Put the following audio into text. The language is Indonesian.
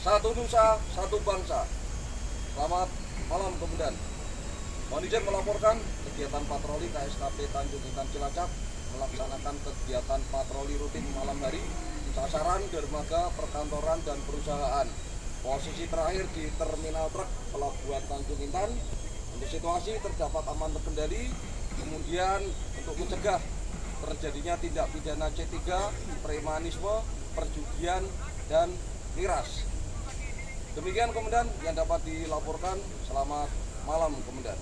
Satu nusa, satu bangsa. Selamat malam Komandan. Mohon izin melaporkan kegiatan patroli KSKP Tanjung Intan Cilacap melaksanakan kegiatan patroli rutin malam hari, sasaran dermaga, perkantoran, dan perusahaan. Posisi terakhir di terminal truk pelabuhan Tanjung Intan. Untuk situasi terdapat aman terkendali. Kemudian untuk mencegah terjadinya tindak pidana C3, premanisme, perjudian, dan miras. Demikian Komandan yang dapat dilaporkan. Selamat malam Komandan.